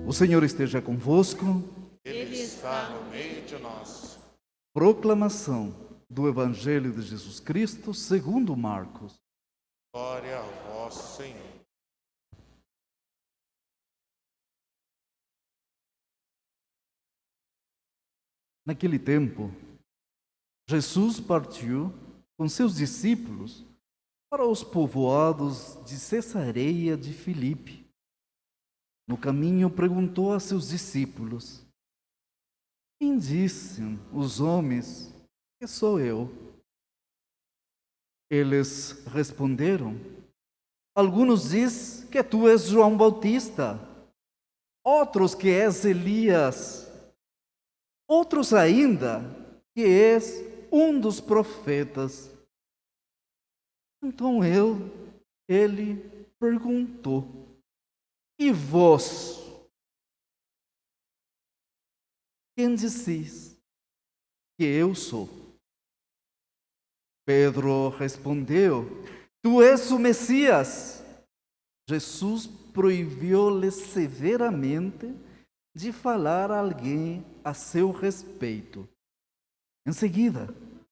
O Senhor esteja convosco. Ele está no meio de nós. Proclamação do Evangelho de Jesus Cristo segundo Marcos. Glória a vós, Senhor. Naquele tempo, Jesus partiu com seus discípulos para os povoados de Cesareia de Filipe. No caminho, perguntou a seus discípulos: quem dizem os homens que sou eu? Eles responderam: alguns dizem que tu és João Bautista, outros que és Elias, outros ainda que és um dos profetas. Então ele perguntou: e vós? Quem dizes que eu sou? Pedro respondeu: tu és o Messias. Jesus proibiu-lhe severamente de falar a alguém a seu respeito. Em seguida,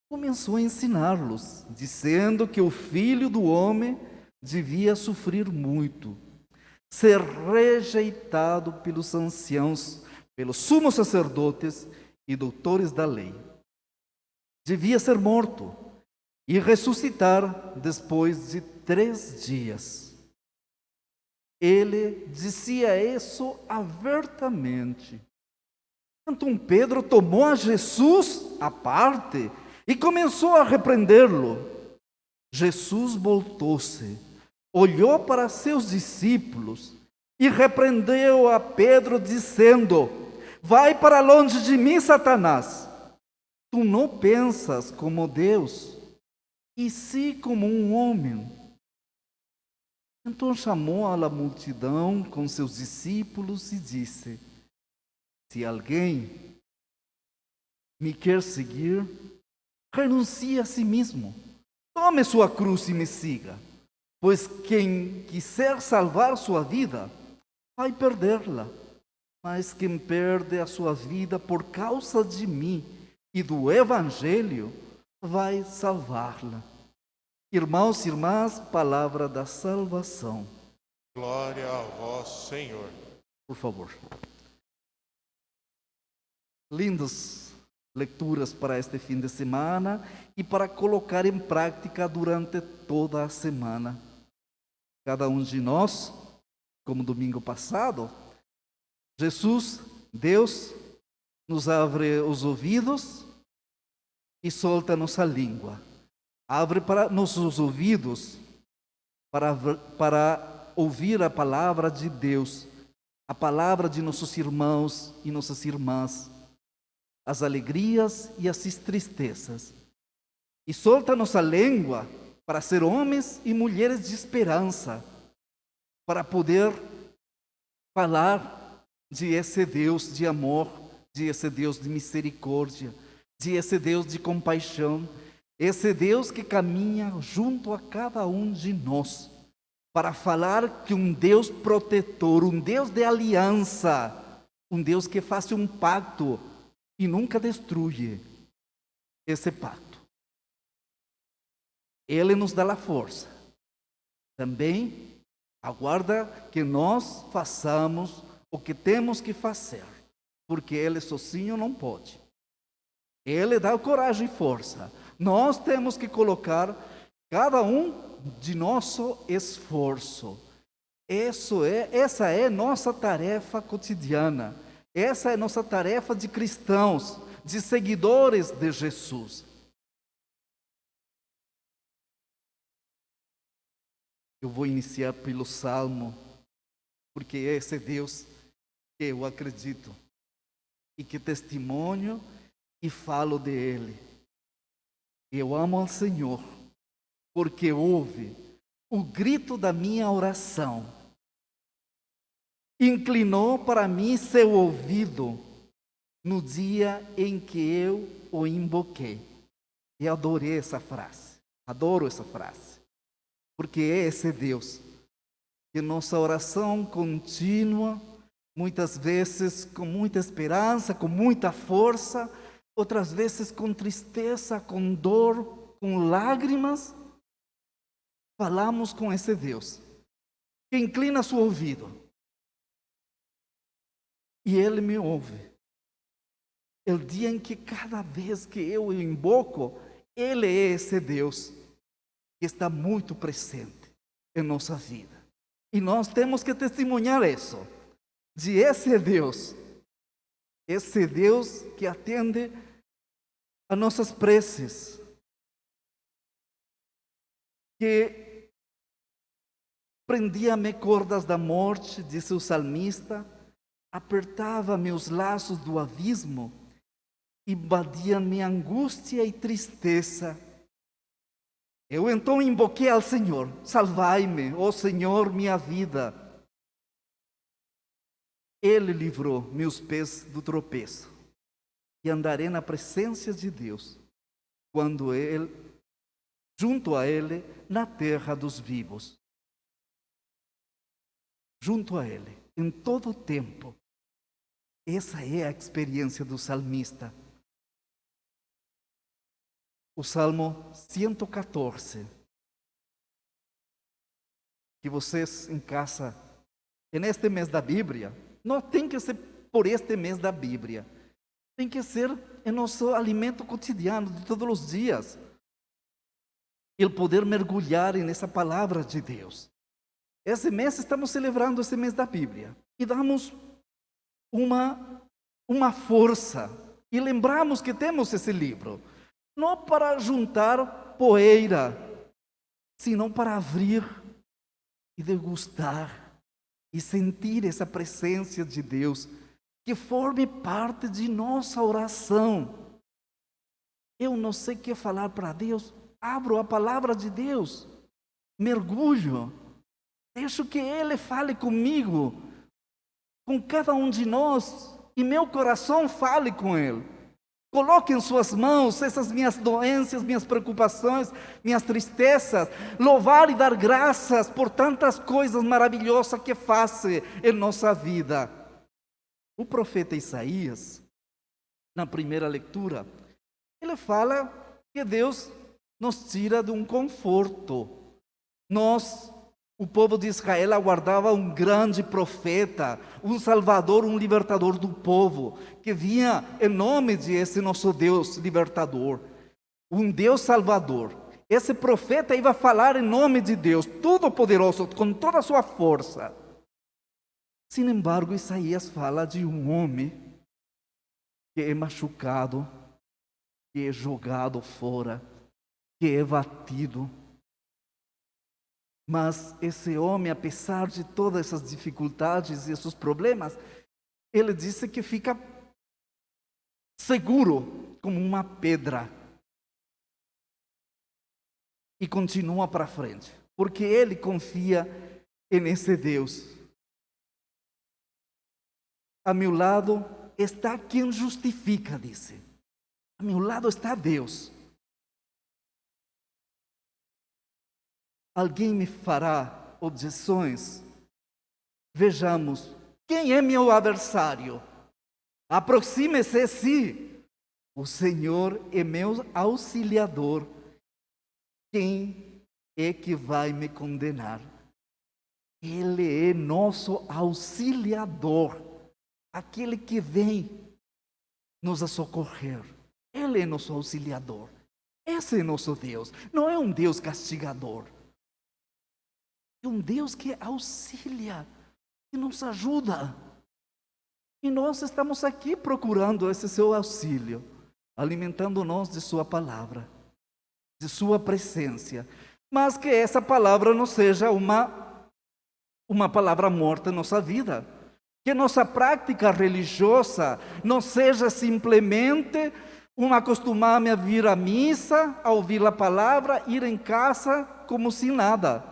começou a ensiná-los, dizendo que o Filho do Homem devia sofrer muito, ser rejeitado pelos anciãos, pelos sumos sacerdotes e doutores da lei. Devia ser morto e ressuscitar depois de 3 dias. Ele dizia isso abertamente. Então Pedro tomou a Jesus à parte e começou a repreendê-lo. Jesus voltou-se, olhou para seus discípulos e repreendeu a Pedro, dizendo: vai para longe de mim, Satanás. Tu não pensas como Deus, e sim como um homem. Então chamou a multidão com seus discípulos e disse: se alguém me quer seguir, renuncie a si mesmo, tome sua cruz e me siga. Pois quem quiser salvar sua vida, vai perdê-la. Mas quem perde a sua vida por causa de mim e do Evangelho, vai salvá-la. Irmãos e irmãs, palavra da salvação. Glória a vós, Senhor. Por favor. Lindas leituras para este fim de semana e para colocar em prática durante toda a semana. Cada um de nós, como domingo passado, Jesus, Deus, nos abre os ouvidos e solta nossa língua. Abre para nossos ouvidos para ouvir a palavra de Deus, a palavra de nossos irmãos e nossas irmãs, as alegrias e as tristezas. E solta nossa língua para ser homens e mulheres de esperança, para poder falar de esse Deus de amor, de esse Deus de misericórdia, de esse Deus de compaixão, esse Deus que caminha junto a cada um de nós, para falar que um Deus protetor, um Deus de aliança, um Deus que faz um pacto e nunca destrui esse pacto. Ele nos dá a força. Também aguarda que nós façamos o que temos que fazer, porque Ele sozinho não pode. Ele dá coragem e força. Nós temos que colocar cada um de nosso esforço. Essa é nossa tarefa cotidiana. Essa é nossa tarefa de cristãos, de seguidores de Jesus. Eu vou iniciar pelo Salmo, porque é esse Deus que eu acredito e que testemunho e falo dele. Eu amo ao Senhor, porque ouve o grito da minha oração. Inclinou para mim seu ouvido no dia em que eu o invoquei. E adorei essa frase, adoro essa frase, porque é esse Deus que nossa oração contínua Muitas vezes com muita esperança, com muita força, outras vezes com tristeza, com dor, com lágrimas, falamos com esse Deus que inclina seu ouvido e Ele me ouve. É o dia em que cada vez que eu o invoco, Ele é esse Deus que está muito presente em nossa vida. E nós temos que testemunhar isso, de esse Deus que atende a nossas preces, que prendia-me cordas da morte, disse o salmista, apertava-me os laços do abismo, invadia-me angústia e tristeza. Eu então invoquei ao Senhor: salvai-me, ó Senhor, minha vida. Ele livrou meus pés do tropeço e andarei na presença de Deus, junto a Ele, na terra dos vivos. Junto a Ele, em todo o tempo. Essa é a experiência do salmista. O Salmo 114, que vocês em casa, neste mês da Bíblia, não tem que ser por este mês da Bíblia, tem que ser em nosso alimento cotidiano de todos os dias. Ele poder mergulhar nessa palavra de Deus. Esse mês estamos celebrando esse mês da Bíblia e damos uma força e lembramos que temos esse livro, não para juntar poeira, senão para abrir e degustar e sentir essa presença de Deus que forme parte de nossa oração. Eu não sei o que falar para Deus, abro a palavra de Deus, mergulho, deixo que Ele fale comigo, com cada um de nós, e meu coração fale com Ele. Coloque em suas mãos essas minhas doenças, minhas preocupações, minhas tristezas. Louvar e dar graças por tantas coisas maravilhosas que faz em nossa vida. O profeta Isaías, na primeira leitura, ele fala que Deus nos tira de um conforto. O povo de Israel aguardava um grande profeta, um salvador, um libertador do povo, que vinha em nome de esse nosso Deus libertador, um Deus salvador. Esse profeta ia falar em nome de Deus, Todo-Poderoso, com toda a sua força. Sin embargo, Isaías fala de um homem que é machucado, que é jogado fora, que é batido. Mas esse homem, apesar de todas essas dificuldades e esses problemas, ele disse que fica seguro como uma pedra e continua para frente, porque ele confia nesse Deus. A meu lado está quem justifica, disse. A meu lado está Deus. Alguém me fará objeções? Vejamos, quem é meu adversário? Aproxime-se, sim. O Senhor é meu auxiliador. Quem é que vai me condenar? Ele é nosso auxiliador, aquele que vem nos socorrer. Ele é nosso auxiliador. Esse é nosso Deus. Não é um Deus castigador. É um Deus que auxilia, que nos ajuda. E nós estamos aqui procurando esse seu auxílio, alimentando-nos de sua palavra, de sua presença. Mas que essa palavra não seja uma palavra morta em nossa vida. Que nossa prática religiosa não seja simplesmente acostumar-me a vir à missa, a ouvir a palavra, ir em casa como se nada.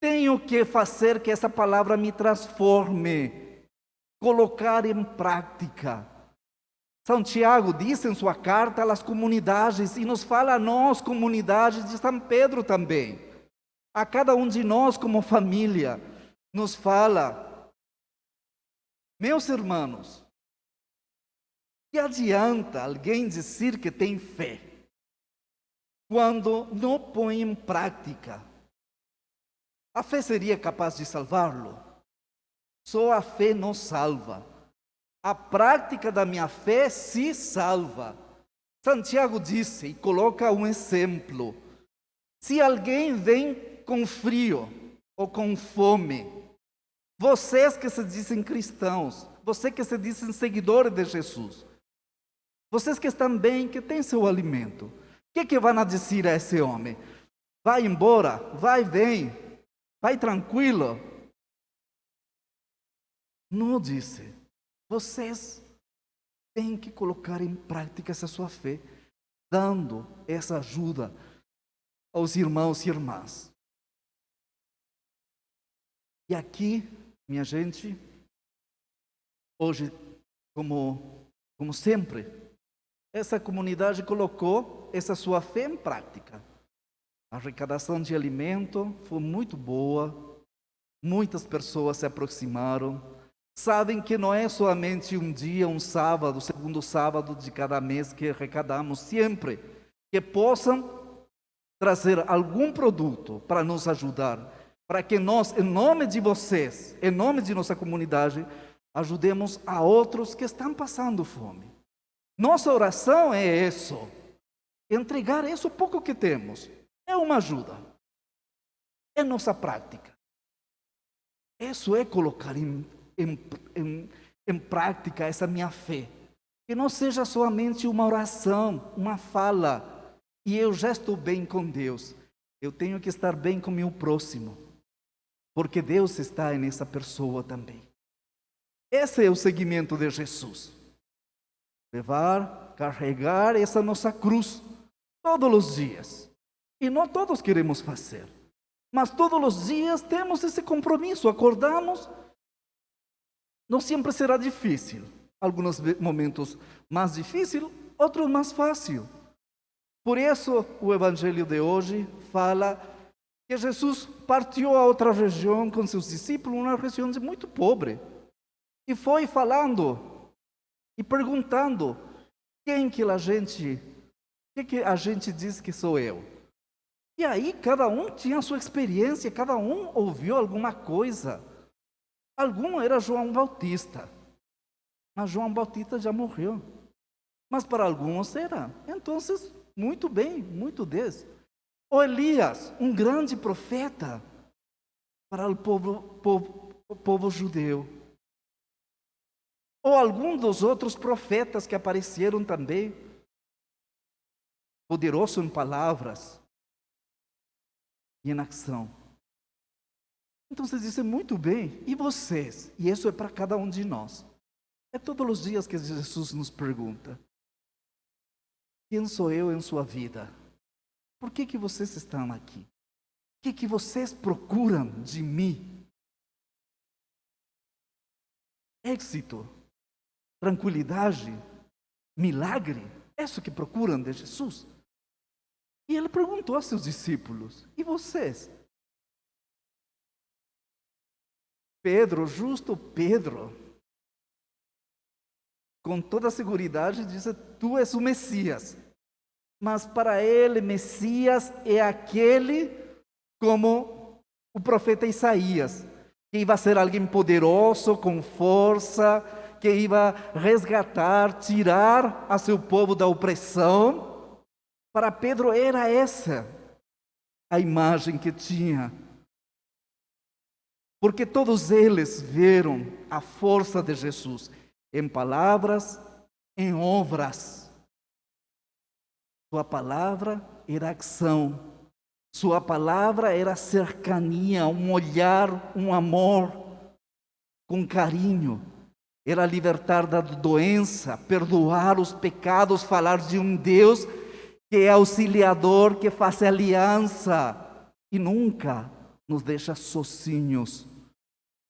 Tenho que fazer que essa palavra me transforme, colocar em prática. São Tiago disse em sua carta às comunidades, e nos fala a nós, comunidades de São Pedro também, a cada um de nós como família, nos fala Meus irmãos, que adianta alguém dizer que tem fé quando não põe em prática? A fé seria capaz de salvá-lo? Só a fé não salva. A prática da minha fé se salva. Santiago disse e coloca um exemplo. Se alguém vem com frio ou com fome, vocês que se dizem cristãos, vocês que se dizem seguidores de Jesus, vocês que estão bem, que têm seu alimento, o que vão dizer a esse homem? Vai embora, vai, vem, vai tranquilo. Não disse. Vocês têm que colocar em prática essa sua fé, dando essa ajuda aos irmãos e irmãs. E aqui, minha gente, hoje, como sempre, essa comunidade colocou essa sua fé em prática. A arrecadação de alimento foi muito boa, muitas pessoas se aproximaram. Sabem que não é somente um dia, um sábado, o segundo sábado de cada mês que arrecadamos, sempre que possam trazer algum produto para nos ajudar, para que nós, em nome de vocês, em nome de nossa comunidade, ajudemos a outros que estão passando fome. Nossa oração é isso, entregar isso pouco que temos, é uma ajuda, é nossa prática. Isso é colocar em prática essa minha fé. Que não seja somente uma oração, uma fala, e eu já estou bem com Deus. Eu tenho que estar bem com o meu próximo, porque Deus está nessa pessoa também. Esse é o seguimento de Jesus. Levar, carregar essa nossa cruz todos os dias. E não todos queremos fazer, mas todos os dias temos esse compromisso. Acordamos, não sempre será difícil. Alguns momentos mais difíceis, outros mais fácil. Por isso, o Evangelho de hoje fala que Jesus partiu a outra região com seus discípulos, uma região muito pobre. E foi falando e perguntando, quem que a gente diz que sou eu? E aí cada um tinha a sua experiência, cada um ouviu alguma coisa. Algum era João Bautista, mas João Bautista já morreu. Mas para alguns era. Então, muito bem, muito Deus. Ou Elias, um grande profeta para o povo judeu. Ou algum dos outros profetas que apareceram também, poderoso em palavras e em ação. Então vocês dizem muito bem, e vocês? E isso é para cada um de nós. É todos os dias que Jesus nos pergunta: quem sou eu em sua vida? Por que vocês estão aqui? O que vocês procuram de mim? Êxito, tranquilidade, milagre, é isso que procuram de Jesus? E ele perguntou a seus discípulos: e vocês? Pedro, justo Pedro, com toda a segurança disse: tu és o Messias. Mas para ele, Messias é aquele como o profeta Isaías, que ia ser alguém poderoso, com força, que ia resgatar, tirar a seu povo da opressão. Para Pedro era essa a imagem que tinha. Porque todos eles viram a força de Jesus em palavras, em obras. Sua palavra era ação. Sua palavra era cercania, um olhar, um amor, com carinho. Era libertar da doença, perdoar os pecados, falar de um Deus que é auxiliador, que faz aliança e nunca nos deixa sozinhos.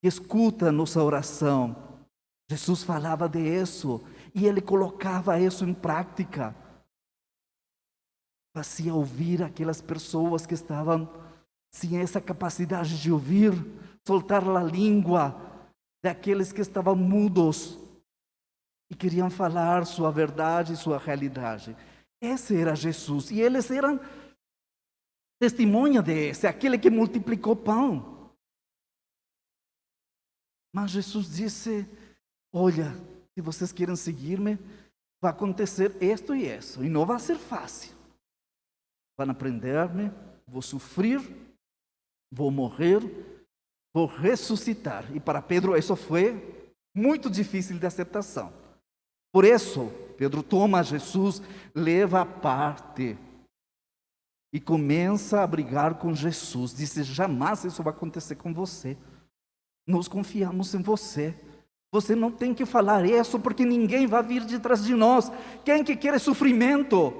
Escuta nossa oração. Jesus falava de isso e ele colocava isso em prática. Fazia ouvir aquelas pessoas que estavam sem essa capacidade de ouvir, soltar a língua, daqueles que estavam mudos e queriam falar sua verdade e sua realidade. Esse era Jesus, e eles eram testemunha desse, aquele que multiplicou pão. Mas Jesus disse: olha, se vocês querem seguir-me, vai acontecer isto e isso, e não vai ser fácil. Vão aprender-me, vou sofrer, vou morrer, vou ressuscitar. E para Pedro isso foi muito difícil de aceitação. Por isso, Pedro toma Jesus, leva à parte e começa a brigar com Jesus. Disse: jamais isso vai acontecer com você. Nós confiamos em você. Você não tem que falar isso, porque ninguém vai vir de trás de nós. Quem que quer sofrimento?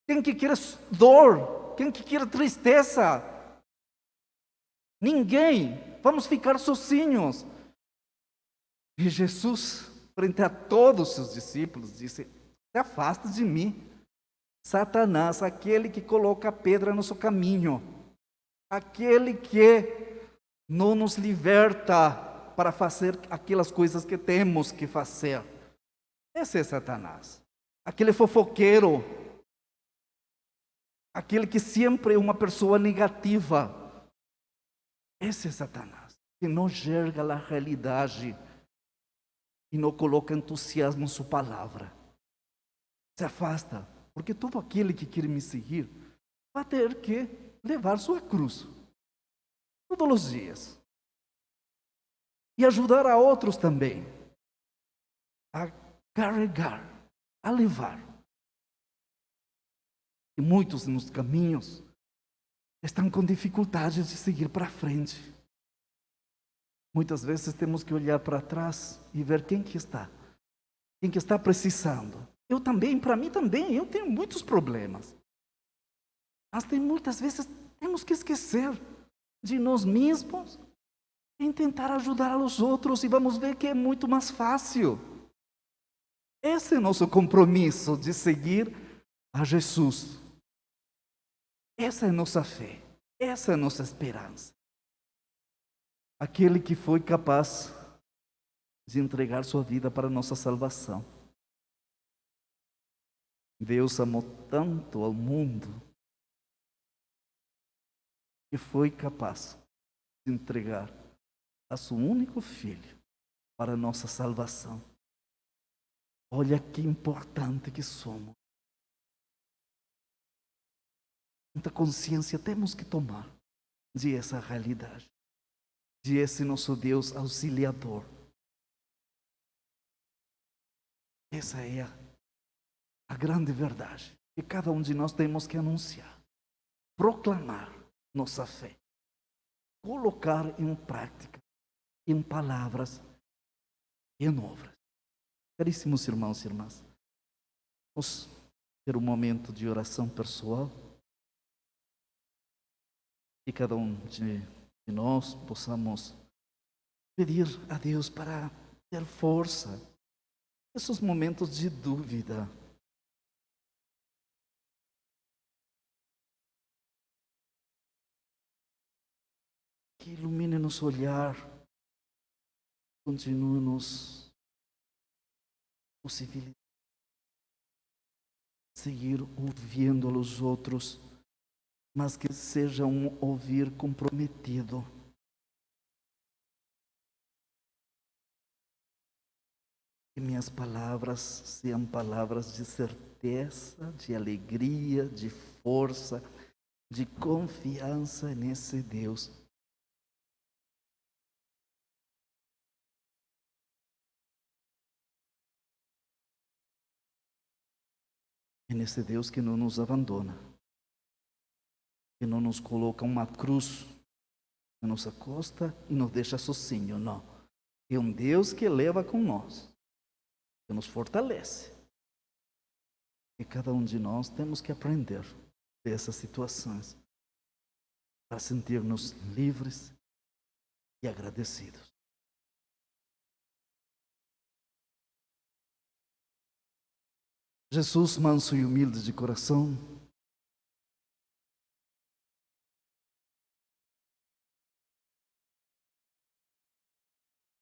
Quem que quer dor? Quem que quer tristeza? Ninguém. Vamos ficar sozinhos. E Jesus, frente a todos os seus discípulos, disse: se afasta de mim, Satanás, aquele que coloca pedra no seu caminho, aquele que não nos liberta para fazer aquelas coisas que temos que fazer. Esse é Satanás, aquele fofoqueiro, aquele que sempre é uma pessoa negativa. Esse é Satanás, que não enxerga a realidade e não coloca entusiasmo em sua palavra. Se afasta, porque todo aquele que quer me seguir vai ter que levar sua cruz todos os dias e ajudar a outros também a carregar, a levar. E muitos nos caminhos estão com dificuldades de seguir para frente. Muitas vezes temos que olhar para trás e ver quem que está precisando. Eu também, para mim também, eu tenho muitos problemas. Mas tem muitas vezes temos que esquecer de nós mesmos e tentar ajudar os outros, e vamos ver que é muito mais fácil. Esse é o nosso compromisso de seguir a Jesus. Essa é a nossa fé, essa é a nossa esperança. Aquele que foi capaz de entregar sua vida para a nossa salvação. Deus amou tanto ao mundo que foi capaz de entregar a seu único filho para a nossa salvação. Olha que importante que somos. Muita consciência temos que tomar de essa realidade, de esse nosso Deus auxiliador. Essa é a grande verdade que cada um de nós temos que anunciar, proclamar nossa fé, colocar em prática, em palavras e em obras. Caríssimos irmãos e irmãs, vamos ter um momento de oração pessoal e cada um de nós possamos pedir a Deus para ter força nesses momentos de dúvida. Que ilumine nosso olhar, continue nos possibilitando seguir ouvindo os outros, mas que seja um ouvir comprometido. Que minhas palavras sejam palavras de certeza, de alegria, de força, de confiança nesse Deus. É nesse Deus que não nos abandona, que não nos coloca uma cruz na nossa costa e nos deixa sozinho, não. É um Deus que leva com nós, que nos fortalece. E cada um de nós temos que aprender dessas situações para sentir-nos livres e agradecidos. Jesus, manso e humilde de coração,